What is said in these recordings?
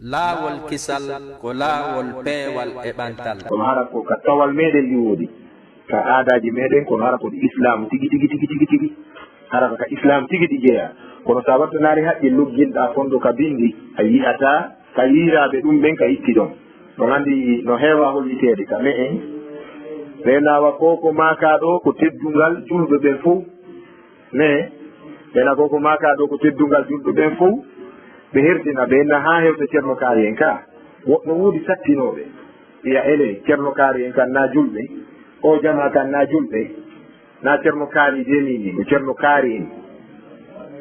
laawol kisal ko laawol peewal e ɓantal. kono hara ko ka tawal meɗen ɗi woodi ka aadaji meɗen kono hara ko ɗi islam tigi tigi tigi tigi tigi hara ka islam tigi ɗi jeeya kono sa wattanaari haqqe lugginɗa fondu ka bindi a yiyata ka yiiraɓe ɗum ɓen ka itti ɗon no andi no heewa holliteede ka me en ɓe nawa koko makaɗo ko teddungal julɓe ɓen fof ne ɓena koko makaɗo ko teddungal julɓe ɓen fof ɓe hertina ɓe na ha hewta ceerno kaari en ka woɗɗo woodi sattinoɓe ɓiya ele ceerno kaari en kan na julɓe o jama kan na julɓe na ceerno kaari jenini ko ceerno kaari en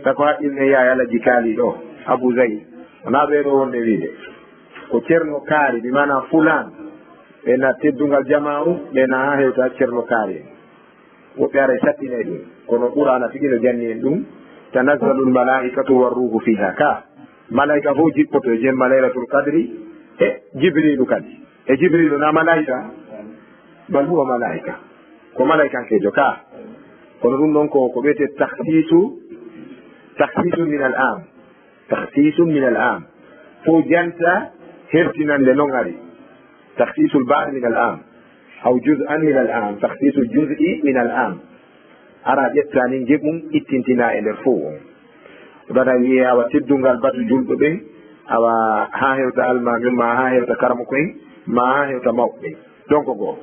tako haqqilne yaay alaji kaali ɗo abou zayi wona ɓeɗo wonde wiide ko ceerno kaari mi mana fulan ɓena teddungal jama'u ɓena ha hewta ceerno kaari en woɓɓe ara sattine ɗum kono qur'ana tigi no janni en ɗum tanazzalu lmalaikatu warruhu fiha ka malaika fof jippoto e jemma laylatul qadri e jibrilu kadi e jibrilu na malaika bal huwa malaika ko malaikankejo ka kono ɗum ɗon ko ɓeyte tahsisun min al am tahsisun min al am fo janta hertinande noon ari tahsisul ba'd min al am aw juz'an min al am tahsisul juz'i min al am ara ƴettani jeɓum ittintina e nder fof on ɗaɗa wiye awa teddungal batu julɓe ɓen awa ha hewta almamin ma ha hewta karamo en ma ha hewta mawɓe ɓen donc goo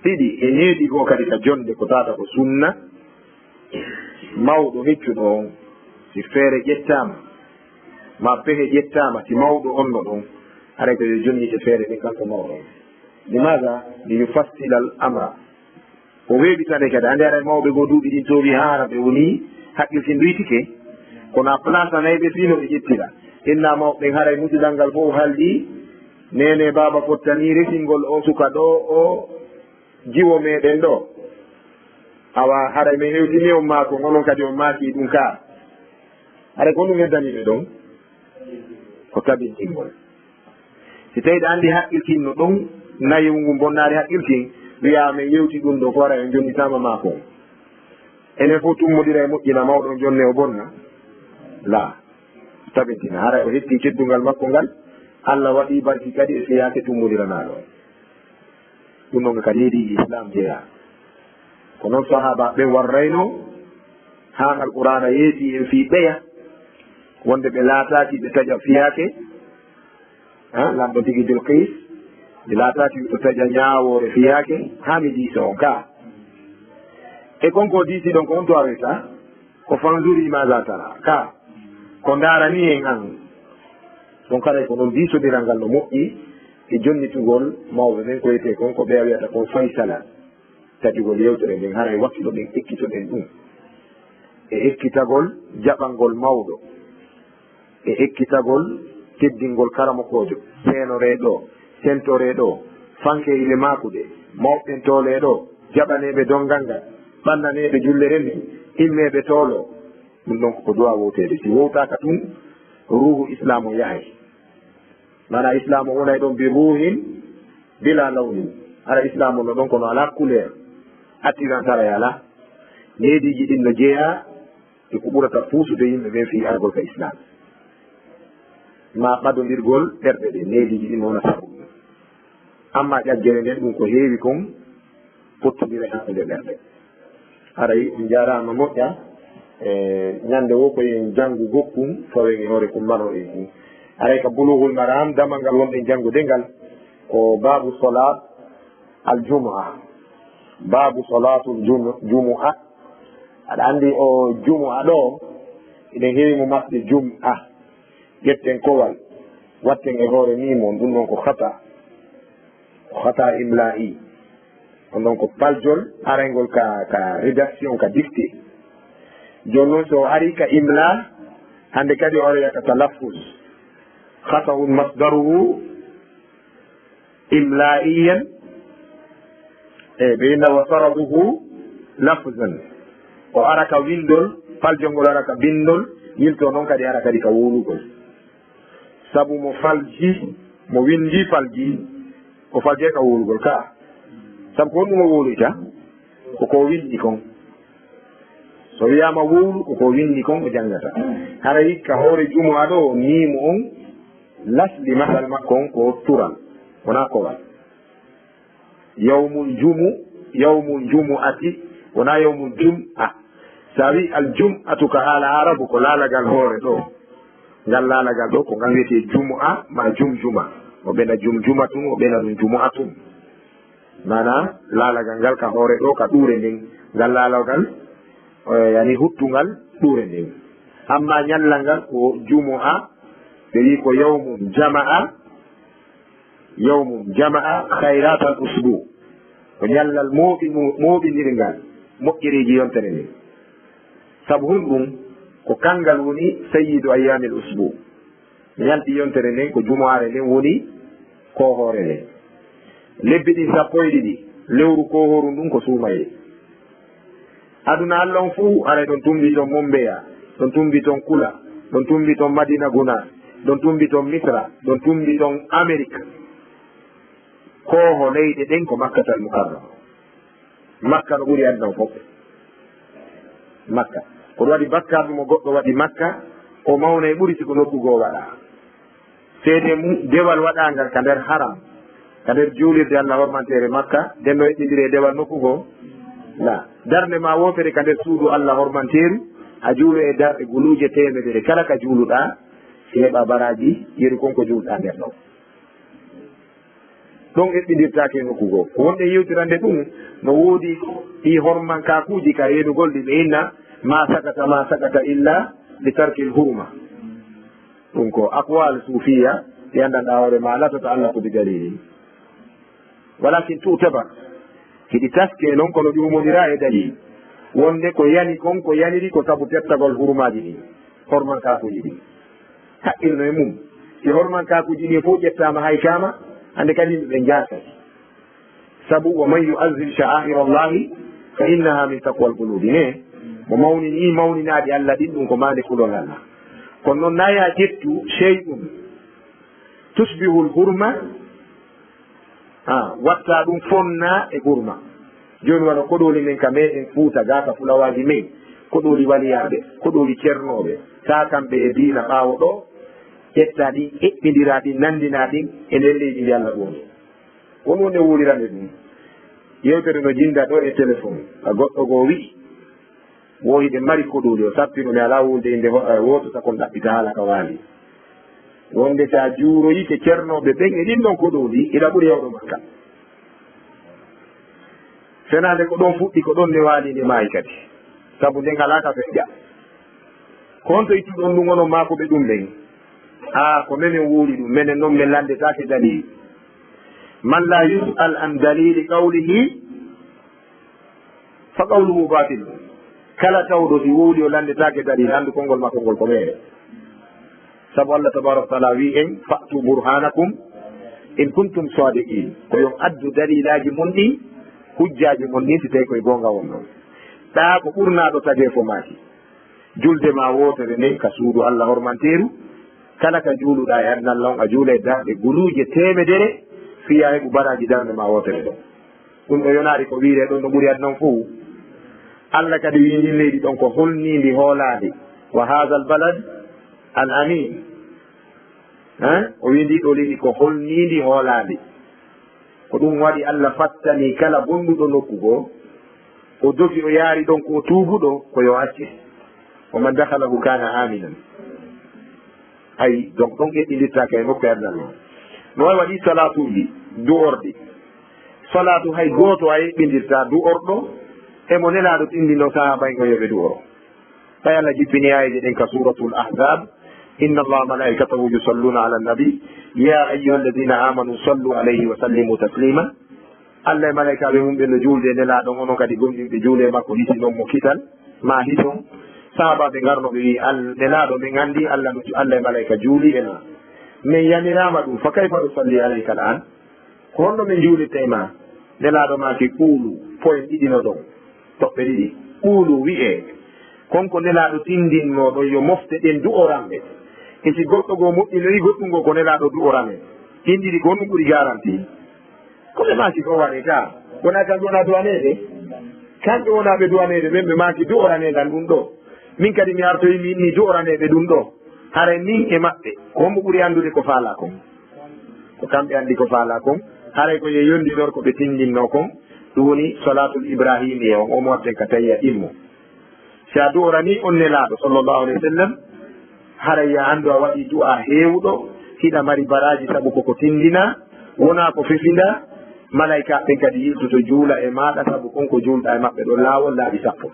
ɗiɗi e neeɗi goo kadi ka jonde ko tata ko sunna mawɗo heccuɗo on si feere ƴettama ma pehe ƴettama si mawɗo onno ɗon aɗa ko yo jonnite feere ɗin kanko mawɗo on limaga li yufassila al amra o weeɓitane kadi ande aɗa mawɓe goo duuɓi ɗin towi haara ɓe woni haqqilti nduytike kono a place anayɓe fino ɓe ƴettira inna mawɓen haray musidal ngal fof halɗi nene baba fottani resingol o suka ɗo o jiwo meɗen ɗo awa haray min hewtini on maako onon kadi on maaki ɗum ka haray ko ɗum heddaniɓe ɗon ko tabintingol si tawi ɗa andi haqqiltinno ɗon nayiw ngu bonnaari haqqiltin wiya min yewti ɗum ɗo ko haray on jonnitama maako enen fof tummodira e moƴƴina mawɗon jonne o bonna la tabintina haray o hetti teddungal makko ngal Allah waɗi barki kadi e seyake tummodiranaɗo ɗum ɗon kadi heedi islam jeeya ko noon sahaba ɓe warrayno ha alqur'ana yeeti en fi ɓeya wonde ɓe laataki ɓe taƴa fiyake lamɗo tigi dilqis ɓe laataki ɓe taƴa ñawore fiyake ha mi diisa on ka e konko diisi ɗon ko on to aweta ko fanzuri maga tara ka ko darani en an ɗon kala ko ɗon diisodiral ngal no moƴƴi e jonnitugol mawɓe ɓen ko wiyete kon ko ɓeya wiyata kon faysala taƴugol yewtere nden haray wattuɗo ɗen ekkitoɗen ɗum e ekkitagol jaɓangol mawɗo e ekkitagol teddingol karamokojo seenoreɗo sentoreɗo fanke ile makuɗe mawɓen tooleɗo jaɓaneɓe dongal ngal ɓannaneɓe jullere nde immeɓe toolo ɗum ɗon koko duwa wowtede si wowtaka ɗum ruhu islam o yahay mana islam o wonay ɗon bi ruhin bila lawnin ara islam o no ɗon kono ala couleur attiran saray ala leediji ɗin no jeeya e ko ɓurata fuusude yimɓe ɓen fi argol ka islam ma ɓadodirgol ɗerɗe ɗe leediji ɗin wona sabu ɗum amma ƴaggere nden ɗum ko heewi kon pottodira hakkude ɗerɗe haray ɗum jarama moƴƴa e ñande wo koyen janngu gokkum fawen e hoore ko mano e ɗum aray ka bulughul maram damal ngal wonɗen janngude ngal ko babu salat aljumua babu salatul jumua aɗa anndi o jumua ɗo eɗen heewi mo masde jum'a ƴetten kowal watten e hoore mimon ɗum ɗon ko khata imla'i on ɗon ko paljol araygol ka rédaction ka dicté joni noon so ari ka imla hande kadi o aroya ka talaffuz khata'un masdaruhu imla'iyan e ɓe winda wa faraduhu lafzan o ara ka windol faljongol ara ka bindol yilto noon kadi ara kadi ka wulugol sabu mo falji mo windi falji o falje ka wulugol ka sabu ko ɗum o wuluyta koko windi kon so wiyama wowlu koko windi kon o jangata hara hikka hoore jumu'a ɗo nimu on lasli masal makko on ko tural wona kowal yawmul jumu'ati wona yawmul jum'a sa wi al jum'atu ka haala arabu ko laalagal hoore ɗo ngal laalagal ɗo ko ngal wiyete jumu'a ma jumjuma o ɓena jumjumatum o ɓena ɗum jumu'atum mana laalagal ngal ka hoore ɗo ka ɗuure nden ngal laalagal yani huttungal ɗuure nden amma ñallal ngal ko jumu'a ɓe wi ko yawmum jama'a khayrat al usbu ko ñallal mooɓinirgal moƴƴereji yontere nden sabu hun ɗum ko kangal woni sayyidu ayami l usbu ñalɗi yontere nden ko jumu'are nden woni kohoore nden lebbi ɗi 12 lewru kohoru ndun ko suumaye aduna allah on fuu ara ɗon tumbi ton mombeya ɗon tumbi ton kula ɗon tumbi ton madina guna ɗon tumbi ton misra ɗon tumbi ton amérique koho leyɗe ɗen ko makkatal mukarram makka no ɓuri aduna fof makka koɗo waɗi bakkaɗo mo goɗɗo waɗi makka o mawna e ɓuri siko noddugo waɗa seede mum dewal waɗangal ka nder haram ka nder juulirde allah hormantere makka nden no heɓɓidiri e dewal nokkugo la darde ma wotere ka nder suudu allah hormanteru a juulo e darɗe guluje temedere kala ka juuluɗa heɓa baraji yeru konko juulɗa nder ɗon ɗon eɓɓidirtake nokkugo ko wonɗe yewtirande ɗum no woodi ɗi hormankakuji ka renugol ɗi ɓe inna ma sakata illa li tarkil hurma ɗum ko aqwal sufiya ɗi andanɗa hoore ma latata allah ko digalini walakin tutaba hiɗi taske noon kono ɗi umodira e dalil wonde ko yani kon ko yaniri ko sabu tettagol hurmaji ɗi hormankakuji ɗi haqqirno e mum si hormankakuji ɗi fof ƴettama hay kama hande kadi ɓe jasati sabu wa man yu'azzim sha'aira allahi fa innaha min taqwa alqulubi ne mo mawnini mawninaɗi allah ɗin ɗum ko mande kulol allah kono noon naya ƴettu shey'um tusbihu lhurma watta ɗum fonna e hurma joni wano koɗoli men ka meɗen fuuta gaka fulawaji men koɗoli waliyaɓe koɗoli ceernoɓe ta kamɓe e diina ɓaawo ɗo ƴetta ɗin eɓɓidira ɗin nandina ɗin e nder leydi ndi allah ɓooni won wonde wuulirande ɗum yewtere no jinda ɗo e téléphone ka goɗɗo goo wi'i woyi ɓe mari koɗoli o sappino mi ala wulde inde woto sakon ɗaɓɓita haala ka waali wonde sa juuroyi ke ceernoɓe ɓen e ɗin ɗon koɗoli iɗa ɓuuri yawɗo makka senade ko ɗon fuɗɗi ko ɗon nde waali nde maayi kadi sabu nden alaka feƴƴa ko honto ittuɗon ɗum onon makoɓe ɗum ɓen ko menen wuuli ɗum minen noon min landetake dalil man la yus'al an dalili qawlihi fa qawluhu batil kala tawɗo si wuuli o landetake dalil andu konngol makko ngol ko meere sabu allah tabaraka wa taala wi en fa'tu burhanakum in kuntum sadiqin ko yon addu dalilaji mon ɗi hujjaji mon ɗi si tawi koye gonga won noon ɗa ko ɓurnaɗo tage fo maki julde ma wotere nde ka suudu allah hormanteru kala ka juuluɗa e adnallah on a juula e darɗe guluje temedere fiya heɓu baraji darde ma wotere ɗo ɗum ɗo yonaɗi ko wiire ɗon no ɓuuri adna on fo allah kadi wi ndin leydi ɗon ko holnidi hooladi wa hadha al balad al amin o wi ndiɗo leydi ko holnidi hooladi ko ɗum waɗi allah fattani kala bonduɗo nokkugo o dogi o yaari ɗon ko tuubuɗo ko yo acce o man dakhalahu kana aminan ayi donc ɗon ƴeɗɗidirtake e nokku adnal noon no wawi waɗi salatuji du'orɗi salatu hay gooto a yeɓɓidirta du'orɗo emo nelaɗo tindino sahaba en o yoɓe du'oro tawi allah jippini ayeje ɗen ka suratul ahzab inna allaha malaikatahu yusalluna ala nabi ya ayuha alladina amanu sallu alayhi wa sallimu taslima allah e malaikaɓe mum ɓe no juulde nelaɗon onon kadi gonɗinɓe juule makko hisi noon mo kital ma hison sahabaɓe garnoɓe wi nelaɗo min andi allah e malaika juuli ena min yanirama ɗum fa kayfa usalli alayka al an ko honno min juulitte ma nelaɗo maki ɓuulu poyen ɗiɗino ɗon toɓɓe ɗiɗi ɓuulu wi'e konko nelaɗo tindinnoɗo yo mofte ɗen du'oranɓe e si goɗɗo goo moƴƴinoyi goɗɗungo ko nelaɗo du'orame ɗin ɗiɗi ko honɗum ɓuuri garanti koɓe maki ko waɗe ka wona kamɓe wona duwaneɓe kamɓe wonaɓe duwaneɓe ɓen ɓe maki du'oraneɗan ɗum ɗo min kadi mi artoyi mi inni du'oraneɓe ɗum ɗo hara nin e maɓɓe ko hombo ɓuri anndude ko faala kon ko kamɓe anndi ko faala kon haray ko ye yonndinor ko ɓe tindinno kon ɗum woni salatul ibrahimi o omo watten ka tawi a ɗimmo si a du'orani on nelaaɗo sallllahu alayhi wa sallam haray ya anndu a waɗi du'a heewɗo hiɗa mari baraji sabu koko tindina wona ko fefinda malayka ɓen kadi yiltoto juula e maɗa sabu konko julɗa e maɓɓe ɗo laawol laaɓi sappo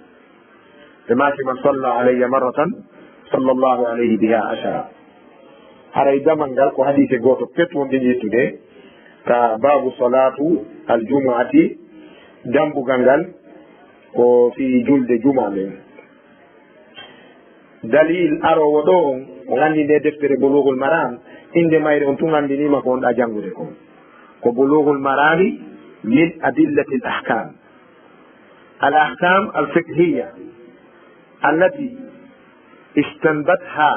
ɓe maaki man salla alayya marratan sallllahu alayhi biha achara haray damal ngal ko hadise goto pet wonɗen yettude ka babu salatu aljumuati dambugal ngal ko fi julde juma men dalil arowo ɗo on o gandi nde deftere bulughul maram inde mayre on tun andinima ko wonɗa janngude kon ko bulughul marami min adillati al ahkam al ahkam al fiqhiya allati istanbatha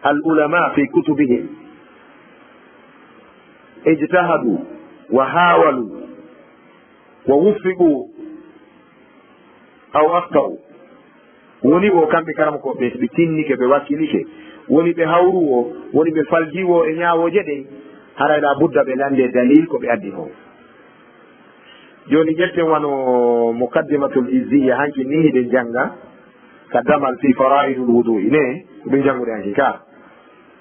al ulama fi kutubihim ijtahadu wa hawalu wa wuffiqu aw aftau woni o kamɓe karama ko ɓe tinnike ɓe wakkilike woni ɓe hawru o woni ɓe faljiwo e ñaawoje ɗen haray la budda ɓe lande dalil ko ɓe addi on joni ƴetten wano muqaddimatul izziya hanki ni hiɗen janga ka damal fi faraidul wudu'i ne ɓe jangude hanki ka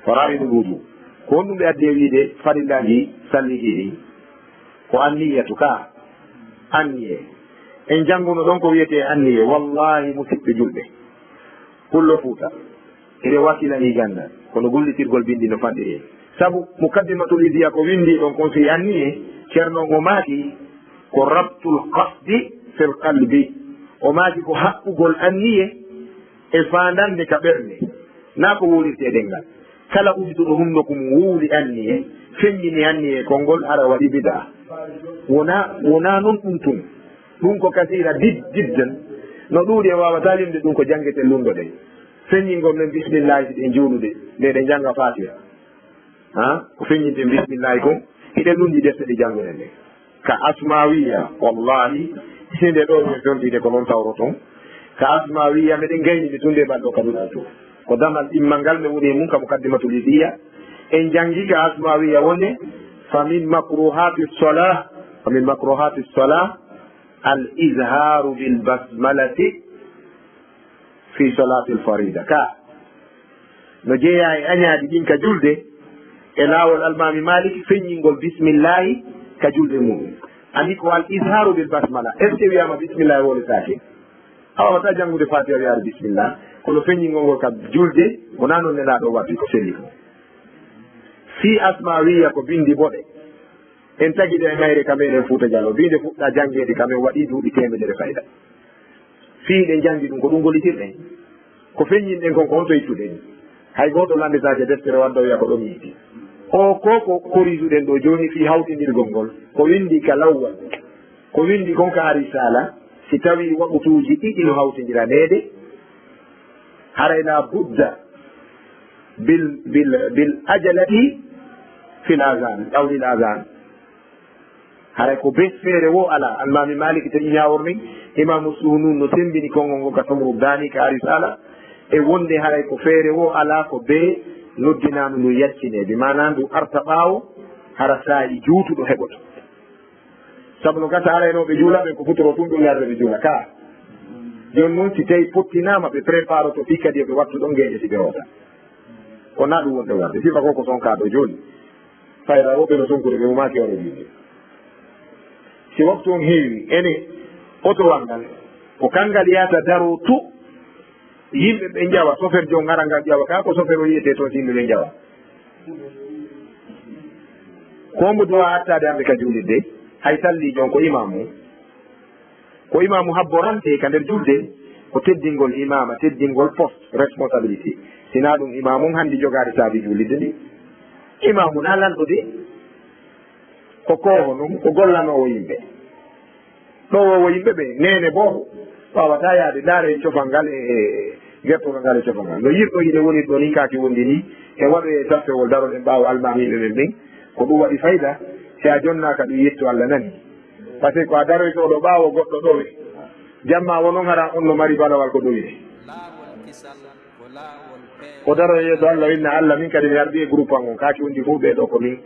faraidul wudu ko on ɗum ɓe addi e wiide farillaji sallihiɗi ko anniyatu ka anniye en janguno ɗon ko wiyete anniye wallahi musidɓe julɓe pullo fuuta eɗe wakkilani ganda kono gollitirgol bindi no fanɗiri sabu mukaddimatul idiya ko windi ɗon kon fi anniye ceerno o maaki ko rabtul qasdi fil qalbi o maaki ko haɓɓugol anniye e fandande ka ɓernde na ko wuulirte ɗengal kala usduɗo hunduko mum wuuli anniye feññini anniye konngol ara waɗi bida wona noon ɗum tun ɗum ko kasira diddan no ɗuuɗi e wawata limde ɗum ko janguete lundo ɗen feññingol men bisimillahi si ɗen juulude nde ɗe janga fatiha ko feññinten bisimillahi kon hiɗen lundi defte ɗi jangude nde ka asmawiya wallahi hinde ɗo men fewtide ko noon tawro ton ka asmawiya meɗen gaynide tunde ɓaɗɗo kaduɗa to ko damal ɗimmal ngal ɓe woni mum ka mukaddimatul idiya en jangi ka asmawiya wonde famin makruhati solah famin makruhati solah al izharu bil basmalati fi salati l farida ka no jeeya e añaaɗi ɗin ka julde e laawol almami malik feññingol bisimillahi ka julde muɗum andi ko al izharu bil basmala est ce que wiyama bisimillahi woletaake a wawata janngude fatiha wiyaade bisimillah kono feññingol ngol ka julde wona noon nelaɗo waɗi ko selli ko fi asma wiya ko bindi boɗe en tagiɗe e mayre ka meɗen Fouta Diallo binde fuɗɗa janngede kamen waɗi duuɓi temedere fayda fii ɗen jangi ɗum ko ɗum gollitirɗen ko feññinɗen kon ko honto ittuɗen hay goto landetake deftere wadda wiya ko ɗon yiiti o ko korisuɗen ɗo joni fi hawtinirgol ngol ko windi ka lawwal ko windi kon ka risala si tawi waɓutuji ɗiɗi no hawtidira nede harayna budda bil ajalati fil azan ɗawlil azan haray ko bes feere wo ala almami malik taƴi ñaworni imamu sunun no sembini konngol ngo ka tomru dani ka risala e wonde haray ko feere wo ala ko be noddinanu no yaccinede manam ndu arta ɓaawo hara saayi juutuɗo heɓoto sabu no gasa araynoɓe juulaɓe ko futoro tum ɗum yarde ɓe juula ka joni noon si tawi pottinama ɓe prépare to fi kadi ɓe wattu ɗon gueƴe si ɓe wota ko na ɗum wonɗe warde sifa ko ko sonkaɗo joni fayra woɓɓe no sonkude ɓe umaki waro wiide si waktu on heewi ene otowal ngal ko kangal yata daro tu yimɓe ɓe jawa chauffeur jo gara ngal ƴawa ka ko chauffeur o yiyete toon si yimɓe ɓe jawa kombo dowa attade hamɓe ka julidde hay salli jon ko imamu habborante ka nder julde ko teddingol imama teddingol poste responsabilité sina ɗum imamum handi jogade saabi julidde ndi imamu na lanɗo de ko koho ɗum ko gollanowo yimɓe ɗowowo yimɓe ɓe nene boo wawata yaade daare cofal ngal e gertogal ngal e cofal ngal no yirɗo hiɗe woni ɗo ni kaki wondi ni e waɗo e taffewol daroɗen ɓaawo almamiɓe men ɓen ko ɗum waɗi fayda si a jonnaka ɗum yetto Allah nani par ce que ko a daroytoɗo ɓaawo goɗɗo ɗowe jamma wonon hara on no mari balawal ko ɗowide laawol kisal ko laawol o daro yeeso Allah inna Allah min kadi mi ardi e groupe an on kaaki wondi fof ɓeeɗo ko min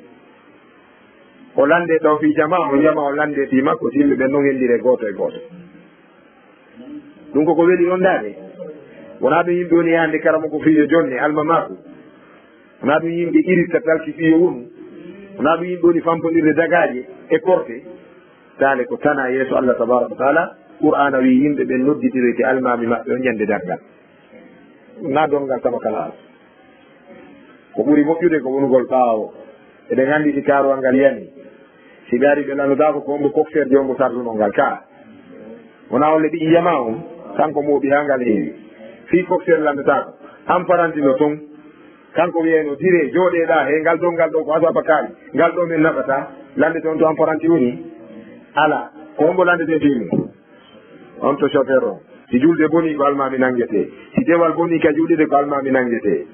o lande taw fi jama o jama o lande fi makko so yimɓe ɓen noon hendire gooto e gooto ɗum koko weeli noon daade wona ɗum yimɓe woni yahande karama ko fiyo jonne alma mako wona ɗum yimɓe irita talki fiyo wonu wona ɗum yimɓe woni fampodirde dagaje e korte dale ko tana yeeso Allah tabaraka wa taala qur'ana wi yimɓe ɓen noddidirete almami maɓɓe on ñande dargal na dongal tama kala ko ɓuuri moƴƴude ko wonugol ɓaawo eɗen anndi si kaarowal ngal yani si gaari ɓe lanndotako ko ombo coxeur jongo sarduno ngal ka wona olle ɗi yiyama on kanko mooɓi ha ngal heewi fi coxeur lanndotako an parantino toon kanko wiyeno dire jooɗeɗa he ngal ɗo ngal ɗo ko asaba kaali ngal ɗo min naɓata lande toon to an paranti woni ala ko ombo landete fimi on to chauffeur o si julde boni ko almami nangete si dewal boni ka juuɗede ko almami nangete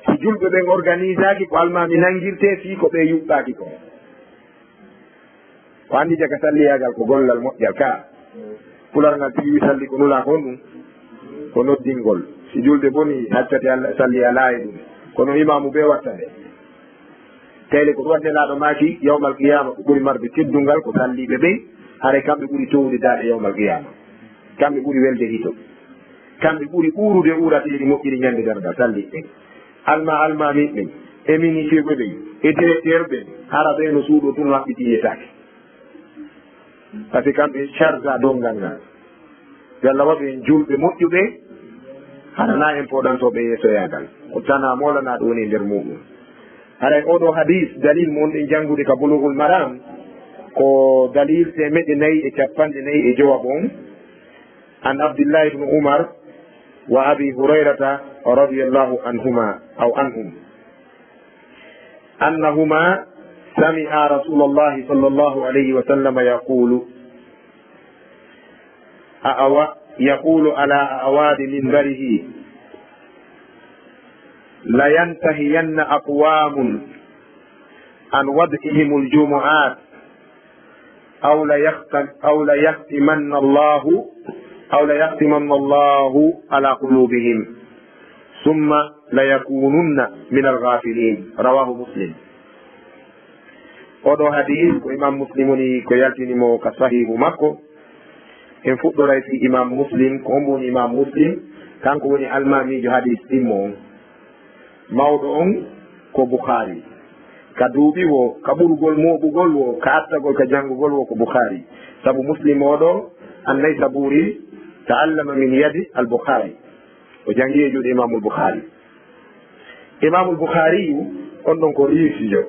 si julɓe ɓen organise aki ko almami nangirte fi ko ɓe yuɓɓaki ko o anndi jaga salliyagal ko gollal moƴƴal ka pular ngal tiwi salli ko nula kon ɗum ko noddingol si julde boni haccate allah salli alaayi ɗum kono imamu ɓe watta nde tele ko ɗum waɗnelaɗo maki yawmal qiyama ko ɓuri marde teddungal ko salliɓe ɓen haray kamɓe ɓuri towde daɗe yawmal qiyama kamɓe ɓuri welde hito kamɓe ɓuri ɓurude ɓurateɗi moƴƴiri ñande dargal salliɓe ɓen almamin ɓen e ministre ɓen e directeur ɓen hara ɓe no suuɗo tun haɓɓiti yetake par ce que kamɓe charge a dongal ngal yo Allah waɗu en julɓe moƴƴuɓe haɗana en poɗantoɓe yeesoyagal ko tana molanaɗo woni e nder muɗum haray oɗo hadis dalil mo wonɗen janngude ka bulughul maram ko dalil 454 an abdillahi ibnu umar wa abi hurayrata radiyallahu anhuma aw anhum annahuma sami'a rasulallahi sallallahu alayhi wa sallam يقول على أعواد منبره لينتهين أقوام عن وضعهم الجمعات أو ليختمن الله على قلوبهم ثم ليكونن من الغافلين رواه مسلم. oɗo hadis ko imam muslim woni ko yaltinimo ka sahihu makko en fuɗɗoray fi imam muslim ko on woni imam muslim kanko woni almamijo hadis ɗimmo on mawɗo on ko boukhari ka duuɓi wo ka ɓurgol moɓugol wo ka attagol ka janngugol wo ko boukhari saabu muslim oɗo annay saburi ta'allama min yadi al boukhari o jangi e juuɗe imamul boukhari imamul boukhari on ɗon ko riisijo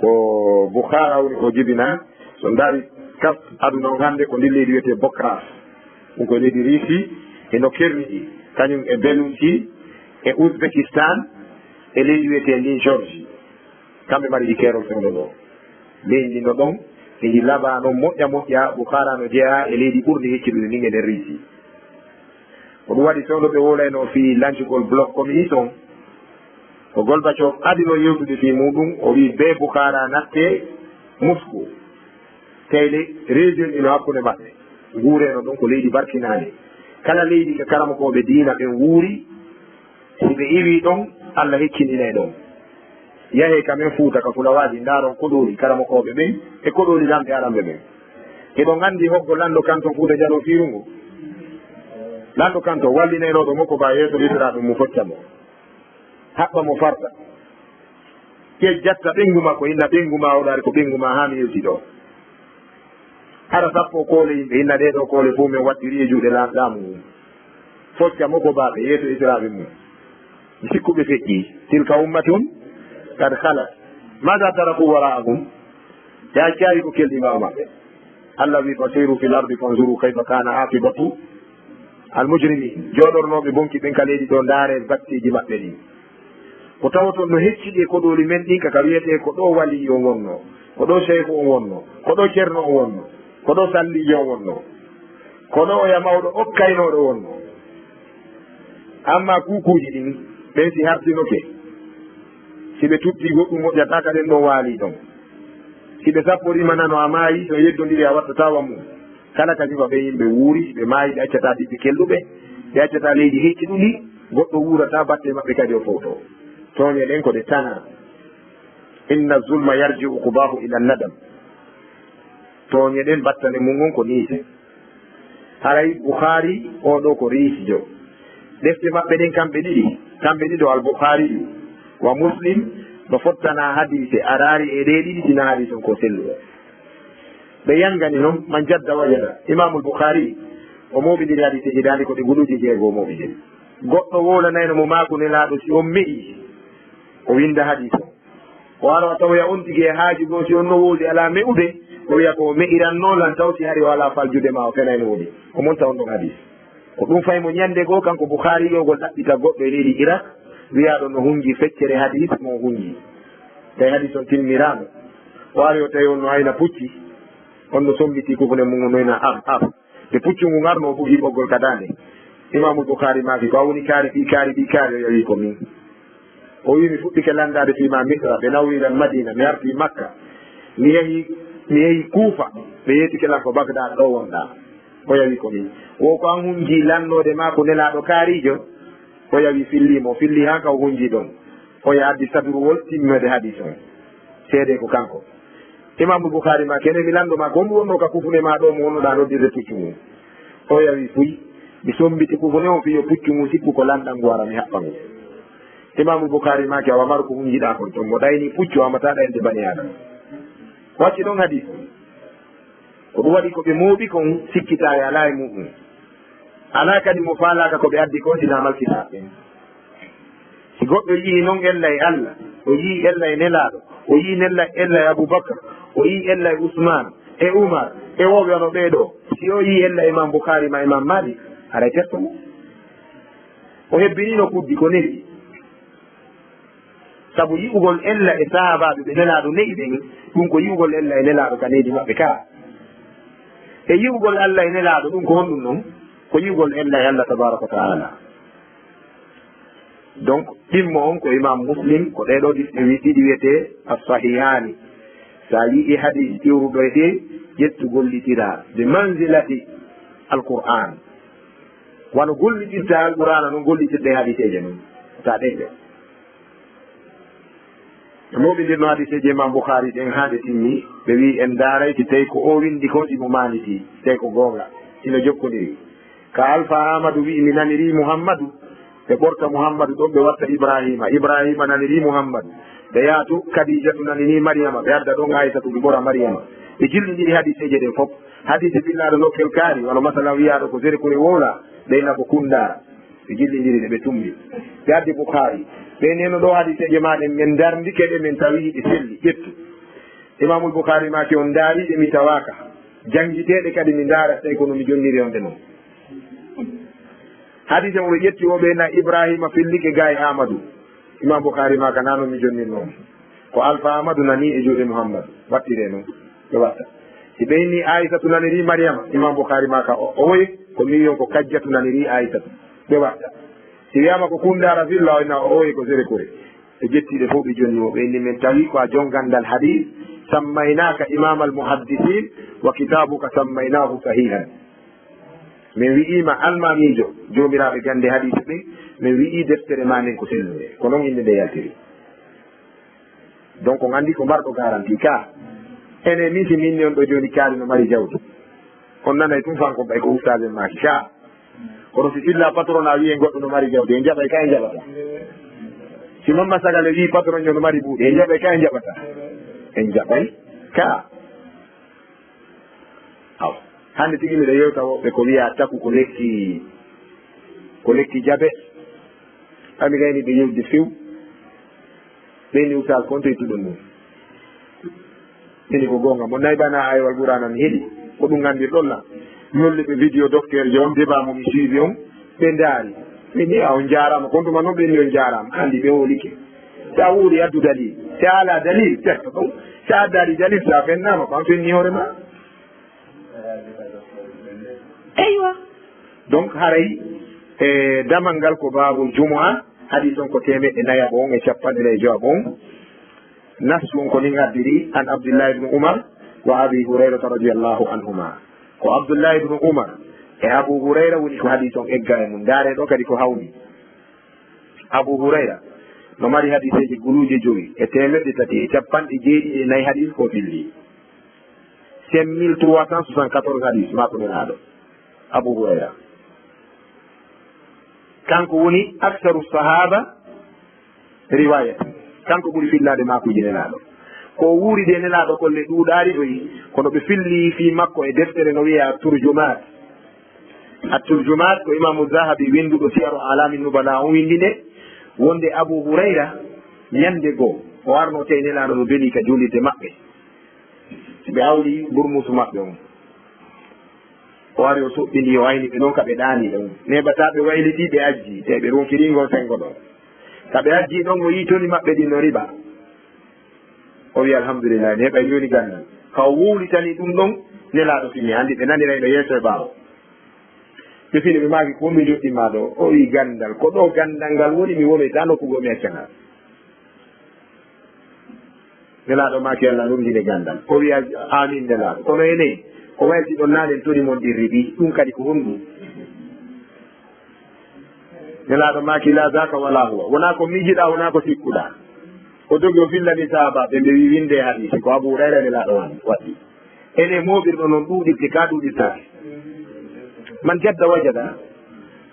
ko boukhara woni ko jibina so ndaari kaf aduna on hannde ko ndi leydi wiyete bokras ɗum ko leydi riisi eno kerniɗi kañum e beluji e ouzbekistan e leydi wiyete ndi georgie kamɓe mbaɗi ɗi keerol fewno ɗo leydi no ɗon eji laba noon moƴƴa boukhara no jeeya e leydi ɓurde hecciɗude nin e nder riisi ko ɗum waɗi fewno ɓe wolayno fi lancugol bloc communiste on ko Gorbatchev adino yewtude fi muɗum o wi be boukhara natte Moscou teyde région ino hakkude maɓɓe guureno ɗon ko leydi barkinani kala leydi ko karamakoɓe diina ɓen wuuri siɓe iwi ɗon Allah heccinine ɗon yahe kamen fuuta ka fulawaji ndaron koɗoli karamakoɓe ɓen e koɗoli lamɓe aramɓe ɓen eɗon andi hoggo lando kanton fuuta jalo firungo lando kanton wallinenoɗo makko ba yeeso litera ɗum mo foccamo haɓɓa mo farta ƴejjatta ɓengu makko inna ɓengu ma oɗari ko ɓengu ma ha mi yewti ɗo hara sappo koole yimɓe inna ɗeɗo koole fof min waɗɗiri e juuɗe laamu mum focca moko baɓe yeeso isiraɓe mum mi sikkuɓe feƴƴi tilka ummatun kad halat maga taraku wara'ahum ya caari ko kelɗimawo maɓɓe Allah wi fasiru fil ardi fanzuru kayfa kana aqibatu al mujrimin joɗornoɓe bonki ɓen ka leydi ɗo ndaare battiji maɓɓe ɗi ko tawaton no hecciɗi e koɗoli men ɗin kaka wiyete ko ɗo wali on wonno ko ɗo cheikhu on wonno ko ɗo ceerno on wonno ko ɗo sallijo on wonno ko ɗo oya mawɗo okkaynoɗo wonno amma kukuji ɗin ɓen si hartinoke siɓe tutti goɗɗum moƴƴataka ɗen ɗon waali ɗon siɓe sapporima nano a maayi so yeddodiri a wattatawa mum kala ka jiba ɓe yimɓe wuuri ɓe maayi ɓe accata ɗiɓɓe kelluɓe ɓe accata leydi hecci ɗuɗi goɗɗo wurata batte maɓɓe kadi o fof to toñe ɗen ko ɗe tana inna zulma yarji'u qubahu ila nadam toñe ɗen battane mum on ko niite haray bouhari oɗo ko riisijo defte maɓɓe ɗen kamɓe ɗiɗo al bouhari wa muslim no fottana hadise arari e ɗe ɗiɗi tina hadise on ko selluɗo ɓe yangani noon man jadda wajada imamul bouhari o moɓidiri hadise ji dani ko ɗe guɗuji jeego o moɓidiri goɗɗo wolanayno mo makunelaɗo si on meƴi o winda hadise o ara tawoya on tigi e haaji goo si on no woodi ala me'ude o wiya ko me'iranno lan taw si hari o ala faljude ma o fenayno woodi o monta on ɗon hadise ko ɗum faymo ñande goo kanko bouhari yogol ɗaɓɓita goɗɗo e leydi irak wiyaɗo no hunji feccere hadis mo hunji tawi hadis on timmirano o ari o tawi on no ayna pucci on no sombiti kufune mum noyna te puccu ngu garno o bugi ɓoggol kadane imamul bouhari maki ko a woni kaari ɓi kaari o yawi ko min o wi mi fuɗɗike landade fima misra ɓe nawriran madina mi arti makka mi yehi kuufa ɓe yeetikelan ko bagdad ɗo wonɗa o yawi ko min wo ko an hunji landode ma ko nelaɗo kaarijo o yawi fillimo filli han ka o hunji ɗon o ya addi sadurwol timmede hadis on seede ko kanko imamul bouhari ma kene mi lando ma ko mi wonno ka kufune ma ɗo mo wonnoɗa noddirde puccu mum o yawi fuy mi sombiti kufune o fiyo puccu mum sikku ko lanɗan ngu ara mi haɓɓa ngu imamul bouhari ma ke awa maru ko hunjiɗa kon ton mo ɗayni puccu amataɗa ende bani adama wacci ɗon hadis ko ɗum waɗi koɓe mooɓi kon sikkita e ala e muɗum ala kadi mo faalaka koɓe addi ko sina malkitaɓe si goɗɗo yii noon ella e allah o yii ella e nelaɗo o yii ella e aboubacre o yii ella e ousmane e oumar e woɓe ono ɓeeɗo si o yii ella imam bouhari ma imam malik haray terto mo o hebbinino kuddi ko neɗi saabu yi'ugol ella e sahabaɓe ɓe nelaɗo ne'i ɓen ɗum ko yi'ugol ella e nelaɗo ka neydi maɓɓe ka e yi'ugol allah e nelaɗo ɗum ko honɗum noon ko yi'ugol ella e allah tabaraka wa taala donc ɗimmo on ko imam muslim ko ɗeɗo ɗiɗi wiyete assahihani sa yi'i hadis iwruɗo e ɗe ƴettu gollitira de manzilati alqur'an wano gollitirta alqur'ana noon gollitirɗe hadiseje noon sa ɗeɗe moɓidirno hadiseje imam bouhari ɗen ha ɗe timmi ɓe wi en daarayti tawi ko o windi ko ɗimo maniti tawi ko gonga ina jokkodiri ka alpha amadou wi mi naniri mouhammadou ɓe ɓorta mouhammadou ɗon ɓe watta ibrahima naniri mouhammadou ɓe yaatu kadijatu nanini mariama ɓe adda ɗon aissatu ɓe ɓora mariama ɓe jilliɗiɗi hadiseje ɗen fof hadise billaɗo nokkel kaari wano masala wiyaɗo ko sere kore wowla ɓeyna ko kundara ɓe jilliɗiri ɗe ɓe tumbi ɓe addi bouhari ɓe neno ɗo hadiseje maɗen min darndikeɗe min tawiɗe selli ƴettu imamul bouhari maki on daariɗe mi tawaka jangguiteɗe kadi mi daara tawi kono mi jonniri onde noon hadise mo ɓe ƴetti o ɓeyna ibrahima fillike ga e amadou imam bouhari maka nano mi jonnirnoon ko alpha amadou nani e juuɗe mouhammadou wattire noon ɓe watta si ɓeyni aissatu naniri mariama imam bouhari maka o woyi ko million ko kajjatu naniri aissatu ɓe watta si wiyama ko kundara villa oyna o woyi ko sere kore ɓe jettiɗe fof ɓe jonni o ɓeyni min tawi ko a jongandal hadis sammaynaka imam al muhaddisin wa kitabuka sammaynahu sahihan min wi'ima almamijo jomiraɓe gande hadise ɓen min wi'i deftere ma nden ko sellude ko noon inde nde yaltiri donc andi ko mbarɗo garanti ka ene min si minni on ɗo joni kaari no mari jawdi on nanay tum fanko ɓay ko ustage maki ka kono si illa patron a wiye goɗɗo no mari jawdi e jaɓay ka e jaɓata si mamma sagale wi patron yo no mari ɓuuɗe e jaɓay ka e jaɓata en jaɓay ka aw hande tigi miɗa yewta woɓɓe ko wiya takku ko lekki jaɓe ami gayni ɓe yewdi few ɓeyni usage kontoytuɗon ɗum ini ko gonga mo naybana aywal ɓurana mi heeɗi ko ɗum gandirɗonna ñolli ɓe vidéo docteur jo on débat momi suivi on ɓe daari ɓeni a on jarama kontuma noon ɓeni on jarama andi ɓe holike sa wuuri addu dalil sa ala dalil certo ɗum sa addari dalil sa fennama ko an fenni hoorema eywa donc haray e damal ngal ko babul jumu'a hadis on ko temeɗɗe nayaɓo on e capanɗe e joab on nasu on ko nin addiri an abdullah ibnu oumar wa abi hurairata radiallahu anhuma ko abdullah ibnu oumar e abou hurayra woni ko hadis on egga e mum ndaare ɗo kadi ko hawni Abu Hurayra no mari hadiseji guluuje 5,374 hadis ko filli 5374 hadis mako nenaɗo Abu Hurayra kanko woni aksaru sahaba riwayat kanko ɓuri fillade makuji nenaɗo ko wuuri de nelaɗo kolle ɗuuɗaari ɗoyi kono ɓe filli fi makko e deftere no wiya turjumat ko imamu zahabi winduɗo siyaru alami nubala on windi nde wonde Abu Hurayra ñande goo o warno tawi nelaɗo no beli ka julirde maɓɓe ɓe awli burmusu maɓɓe on o wari o soɓɓini o wayni ɓe noon ka ɓe ɗaani ɗon neɓataɓe wayliti ɓe ajji te ɓe ronkiringo sengo ɗon ka ɓe ajji ɗon o yitoni maɓɓe ɗin no riba o wi alhamdulillah neɓay joni gandal kaw wuwlitani ɗum ɗon nelaɗo fini andi ɓe nanirayno yeeso e ɓaawo ɓe fini ɓe maaki komi joɗɗima ɗo o wi gandal ko ɗo gandal ngal woni mi womi ta nokkugomi accangal nelaɗo maaki allah lumdine gandal o wiya amin nelaɗo kono ene ko waylti ɗon nanen tori mon ɗirri ɗi ɗum kadi ko honɗum nelaɗo maaki la zaka wala huwa wona ko miijiɗa wona ko sikkuɗa o dogi o fillani sahabaɓe ɓe wi winde hadisi ko Abu Hurayra nelaɗo waɗi ene moɓirɗo noon ɗuuɗirte ka ɗuuɗirtake man jadda wajada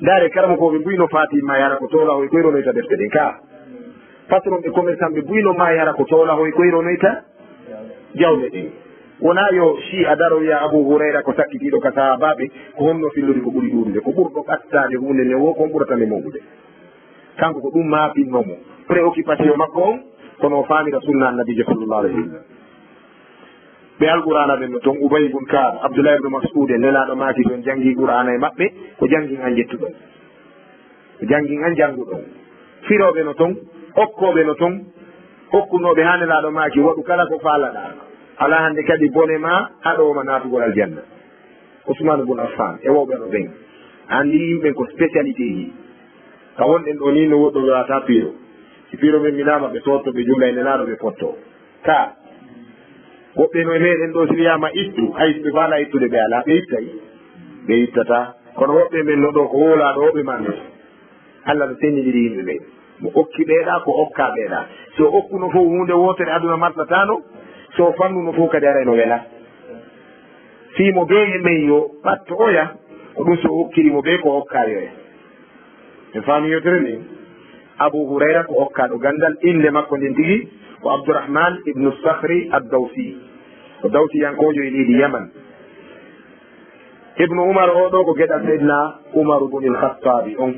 ndaare karama koɓe mbuyno fatima yara ko toola hoy koyronoyta defte ɗen ka patron ɓe commerçant ɓe mbuyno ma yara ko toola hoy koyronoyta jawle ɗen wona yo si a daro wiya Abu Hurayra ko sakkitiɗo ka sahabaɓe ko honno fillude ko ɓuri ɗuɗude ko ɓurɗo ɓattade hunde nde wo kon ɓuratande mawɗude kanko ko ɗum mapinnomo préoccupation makko on kono o famira sunna annabijo sallllahu alayhi wa sallam ɓe alqurana ɓen no toon Ubay bun Kaab Abdoulahi ibne Mas'ud e nelaɗo maaki toon janggi qur'ana e maɓɓe ko janggin an jettuɗon ko janggin an jannguɗon firoɓe no toon okkoɓe no toon hokkunoɓe ha nelaɗo maaki waɗu kala ko faalaɗa ala hande kadi bone ma haɗoma natugol aljanna Ousmane bun Affan e wowɓe no ɓen andi yimɓen ko spécialité ji ka wonɗen ɗo ni no woɗɗo wiyata piiro si piiro ɓe minama ɓe sotto ɓe juula e nelaɗo ɓe potto ka woɓɓe no e meɗen ɗo si wiyama ittu hayso ɓe faala ittude ɓe ala ɓe ittay ɓe ittata kono woɓɓe men no ɗo ko wolaɗo woɓe manno Allah no sennidiri yimɓe ɓe mo okki ɓeeɗa ko okka ɓeeɗa so okkuno fof hunde wotere aduna martatano so fannuno fof kadi arayno wela fimo ɓe e men yo ɓatto oya ko ɗum so okkirimo ɓe ko okkayoya en faami yotere ndin Abu Hurayra ko okkaɗo gandal inde makko nden tigi ko Abdourahman ibnu Sakhri ad-Dawsi ko dawsiyankojo e leydi Yaman ibnu Umar oɗo ko geɗal seydna Umaru bun al-Khattabi on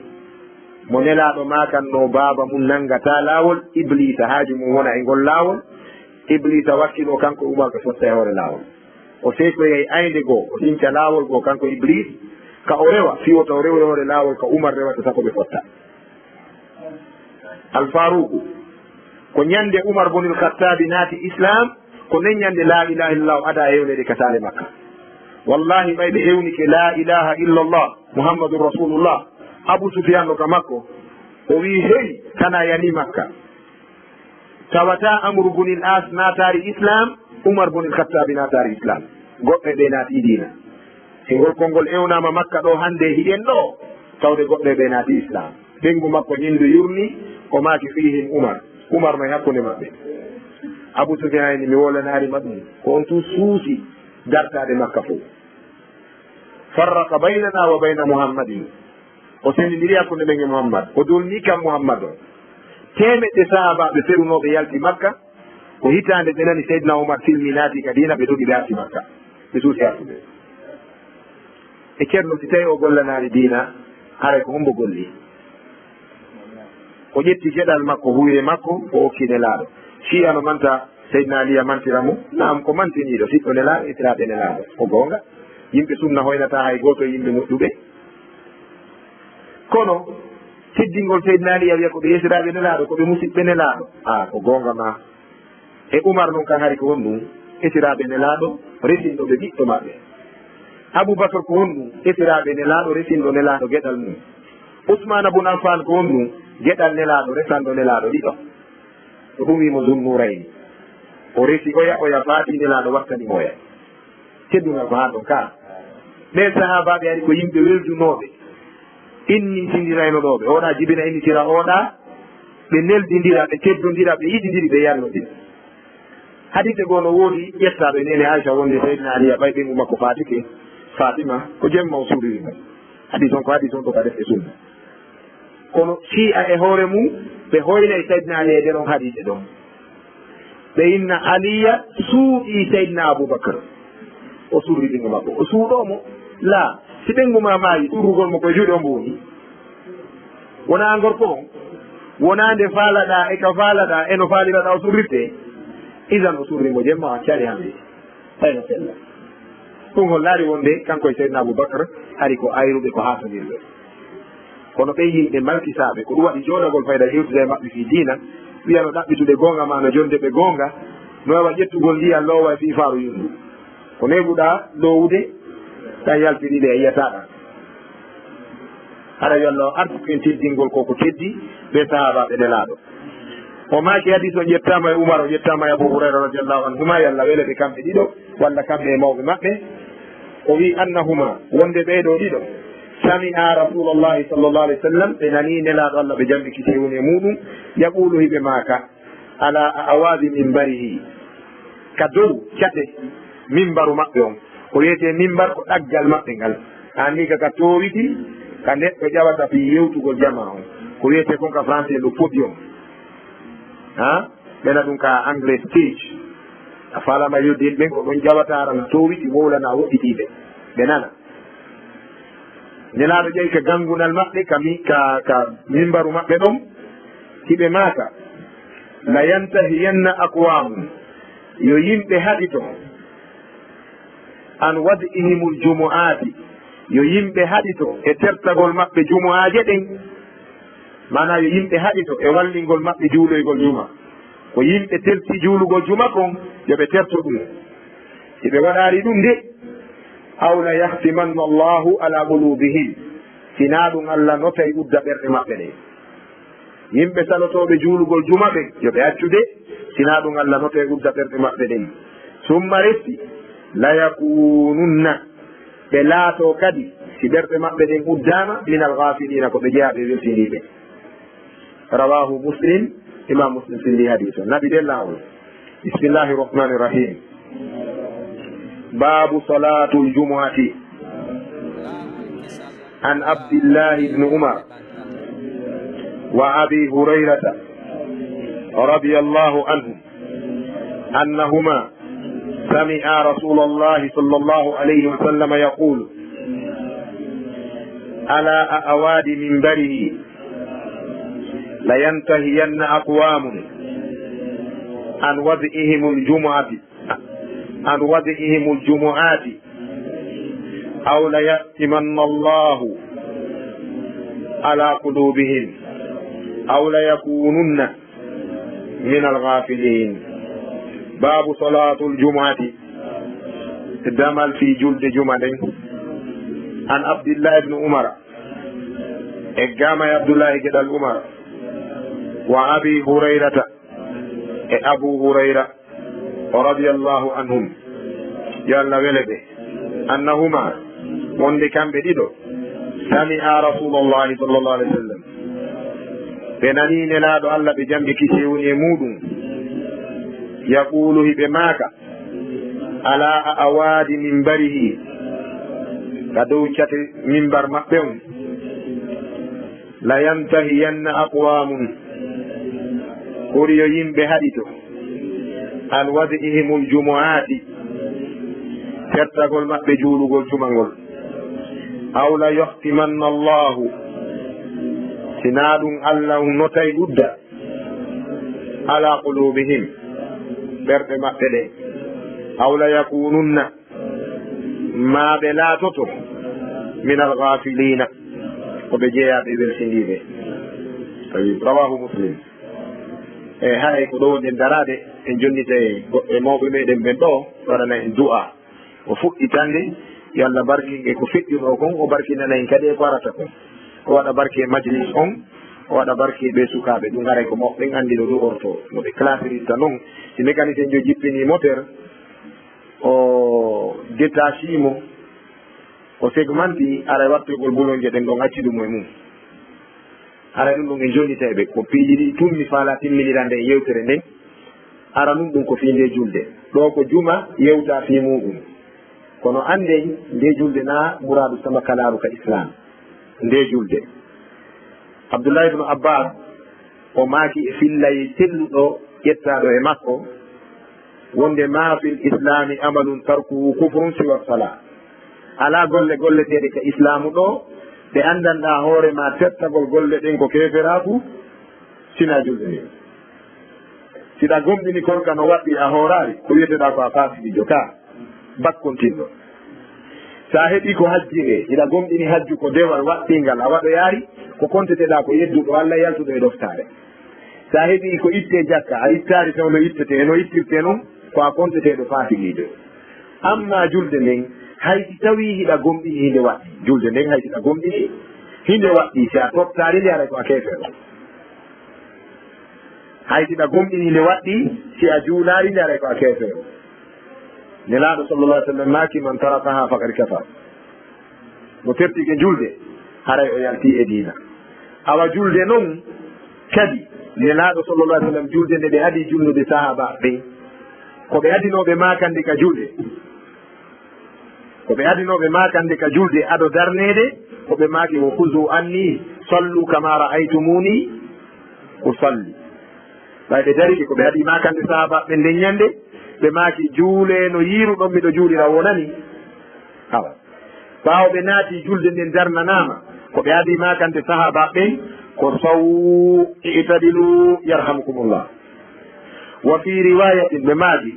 mo nelaɗo makanno baba mum nangata lawol Iblisa haaji mum wona e ngol lawol Iblisa wakkilo kanko Umar ɓe fotta e hoore lawol o seykoyey aynde goo o ɗinca lawol goo kanko Iblis ka o rewa fiwota o rewre hoore lawol ka Umar rewata sako ɓe fotta Al-Faruku ko ñande Umar bun al-Khattabi naati islam ko nen ñande la ilaha illallah ada hewnede ka saare makka wallahi ɓayɓe hewnike la ilaha illallah muhammadun rasulullah Abu Sufyan no ka makko o wi hey kana yani makka tawata Amru bun al-As naatari islam Umar bun al-Khattabi naatari islam goɗɗe ɓe naati diina e ngol konngol ewnama makka ɗo hande hiɗen ɗo tawde goɗɗe ɓe naati islam ɓengu makko hindu yurni o maaki fihim Umar may hakkunde maɓɓe Abu Sufyan mi wolanari maɗum ko on tu suusi dartade makka fof farraka baynana wa bayna muhammadin o sendidiri hakkunde men e Muhammad o dolni kam Muhammad o temeɗɗe sahabaɓe ferunoɓe yalti makka ko hitande ɓe nani Seydina Umar filmi naati ka dina ɓe dogi ɓe arti makka ɓe suusi artuɓe e ceerno si tawi o gollanari dina haray ko hombo golli o ƴetti geɗal makko huyre makko o okki nelaɗo siya no manta Seydina Ali a mantiramo nam ko mantiniɗo siɗɗo nelaɗo itiraɓe nelaɗo ko gonga yimɓe sunna hoynata hay goto e yimɓe moƴƴuɓe kono teddingol Seydina Ali a wiya koɓe yesiraɓe nelaɗo koɓe musidɓe nelaɗo ko gonga ma e Umar noon kan hari ko won ɗum esiraɓe nelaɗo resinɗo ɓe ɓiɗɗo maɓɓe Aboubacre ko won ɗum esiraɓe nelaɗo resinɗo nelaɗo gueɗal mum Ousmane bun Affan ko won ɗum gueɗal nelaɗo resanɗo nelaɗo ɗiɗo ko ɗum wimo Zunnurayni o resi oya faati nelaɗo wattanimo oya teddungal ko ha ɗon ka ɓen sahabaɓe ari ko yimɓe weldunoɓe innitindirayno ɗoɓe oɗa jibina innitira oɗa ɓe neldindira ɓe teddodira ɓe yiɗidiri ɓe yallodira hadise goo no woodi ƴettaɓe nene aicha wonde seydina aliya ɓay ɓengu makko fatike fatima ko jemma o suriri men hadis on ko hadis on ɗo ka defte sunna kono si'a e hoore mum ɓe hoynay seydina aliya ɗe ɗon hadise ɗon ɓe inna aliya suuɗi seydina aboubacre o surri ɓengu makko o suuɗomo la si ɓengu ma maayi ɗurrugol mo koye juuɗe o mboni wona gorko on wona nde faalaɗa e ka faalaɗa eno faaliraɗa o surritte isan o surrimo jemma o cari hande tayno fella ɗum hollaari wonde kanko e seydna aboubacre ari ko ayruɓe ko hatonirɓe kono ɓe yimɓe malkisaɓe ko ɗum waɗi joɗagol fayda yewtude e maɓɓe fi diina wiya no ɗaɓɓitude gonga ma no jonde ɓe gonga no wawa ƴettugol ndiya loowa e fi faaru yundu ko neɓuɗa lowude tan yaltiriɗe e yiyataɗa haɗa yallo artu en teddingol koko teddi ɓe sahabaɓe nelaɗo o maaki hadis o ƴettama e oumar o ƴettama e abou hurayra radiallahu anhuma yalla wele ɓe kamɓe ɗiɗo walla kamɓe e mawɓe maɓɓe o wi annahuma wonde ɓeeɗo ɗiɗo sami'a rasulullahi sallllahu alih w sallam ɓe nani nelaɗo allah ɓe jamɓi kitewoni e muɗum yaqulu hiɓe maaka ala awadi mimbarihi ka dow cate mimbaru maɓɓe on ko wiyete mimbar ko ɗaggal maɓɓe ngal anni kaka towiti ka neɗɗo ƴawata fi yewtugol jama on ko wiyete kon ka français le podium ha ɓena ɗum ka anglais stage a falama yoddin ɓen ko ɗon ƴawataran towiti wowlana woɗɗitiɓe ɓe nana nelaɗo ƴewi ka gangunal maɓɓe ka mimbaru maɓɓe ɗon hiɓe maaka la yantahiyanna aqwamu yo yimɓe haɗito an wad'ihimul jumu'ati yo yimɓe haɗito e tertagol maɓɓe jumu'aje ɗen mana yo yimɓe haɗito e wallingol maɓɓe juuloygol juma ko yimɓe telti juulugol juma kon yoɓe terto ɗum siɓe waɗari ɗum de aw la yahtimanna allahu ala qulubihim sina ɗum allah notay udda ɓerɗe maɓɓe ɗe yimɓe salotoɓe juulugol juma ɓen yoɓe accude sina ɗum allah notay udda ɓerɗe maɓɓe ɗen summa resti la yakununna ɓe laato kadi si ɓerɗe maɓɓe ɗen uddama min alghafilina ko ɓe jeeyaɓe weltiniɓe rawahu muslim imam muslim sindi hadis o naɓi ɗen lawol bismillahi rahmani rahim babu salatu ljumuati an abdillahi ibni umar wa abi hurayrata رضي الله عنه أنهما سمع رسول الله صلى الله عليه وسلم يقول على أواد منبره لينتهين أقوام عن وضعهم الجمعات أو ليأتمن الله على قلوبهم أو ليكونن من الغافلين باب صلاة الجمعة دمل في جلد جمعة عن عبد الله بن عمر اقام عبد الله جدل عمر وأبي هريرة أبو هريرة رضي الله عنهم يلا ولده أنهما وند كان بديدو سمع رسول الله صلى الله عليه وسلم بناني نلادو الله بجنب كسيوني مودون يقول بماك على أواد منبره كدوشة منبر مقبون لا ينتهين أقوام قريين بهديتو عن وضعهم الجمعات ترتقل مقبجول الجمعول أو لا يختمن الله سناد الله نتي قد على قلوبهم برد مقبله أو لا يكونن ما بلاتته من الغافلين وبجيا بذل سنيبه طيب رواه مسلم hay ko ɗo nden darade en jonnite goɗɗe mawɓe meɗen ɓen ɗo waɗana en du'a o fuɗɗitande yo Allah barkinge ko feƴƴuno kon o barkinana en kadi e ko arata kon o waɗa barke e majlis on o waɗa barke ɓe sukaɓe ɗum haray ko mawɓen andi no ɗum orto no ɓe classirista noon si mécanicien jo jippini moteur o détachimo o segmenti ara wattirgol boulonje ɗen ɗon acci ɗum e mum ara ɗum ɗum e jonniteɓe ko piiji ɗi tummi faala timminira nde yewtere nden ara ɗum ɗum ko fi nde julde ɗo ko juma yewta fi muɗum kono anden nde julde na muradu sama kalaru ka islam nde julde abdoullah ibnu abbas o maaki e fillayi telluɗo ƴettaɗo e makko wonde ma fil islami amalun tarkuhu kufrun siwa sala ala golle golleteɗe ka islamu ɗo ɓe andanɗa hoorema tettagol golle ɗen ko keferaku sina julde ni siɗa gomɗini konka no waɗɗi a hoorari ko wiyeteɗa ko a fasiɗijo ka bakkontinɗo sa heeɓi ko hajjire iɗa gomɗini hajju ko dewal waɗɗingal a waɗo yaari ko konteteɗa ko yedduɗo allah yaltuɗo e ɗoftare sa heeɓi ko itte jakka a ittari taw no ittete no ittirte noon ko a konteteɗo fasiɗijo amma julde nden hayti tawi hiɗa gomɗini hinde waɗɗi julde nden haytiɗa gomɗini hinde waɗɗi si a tottari nde aray ko a kefeɗo haytiɗa gomɗini nde waɗɗi si a juulari nde aray ko a kefeɗo nelaɗo sallallah alih sallam maki man tarakaha fakad kafar mo tertike julde haray o yalti e diina awa julde noon kadi nelaɗo sallallah alih sallam julde nde ɓe adi julnude sahaba ɓen ko ɓe adinoɓe makande ka julde ko ɓe adinoɓe makande ka julde aɗo darnede ko ɓe maki wo huzu anni sallu kama ra'aytumuni usalli ɓay ɓe dariki ko ɓe adi makande sahaba ɓe nden ñande ɓe maaki juule no yiiruɗon miɗo juulira wonani awa ɓaawo ɓe naati julde nden darnanama ko ɓe adi makante sahaba ɓen ko sawu itadilu yarhamukumullah wa fi riwayatin ɓe maaki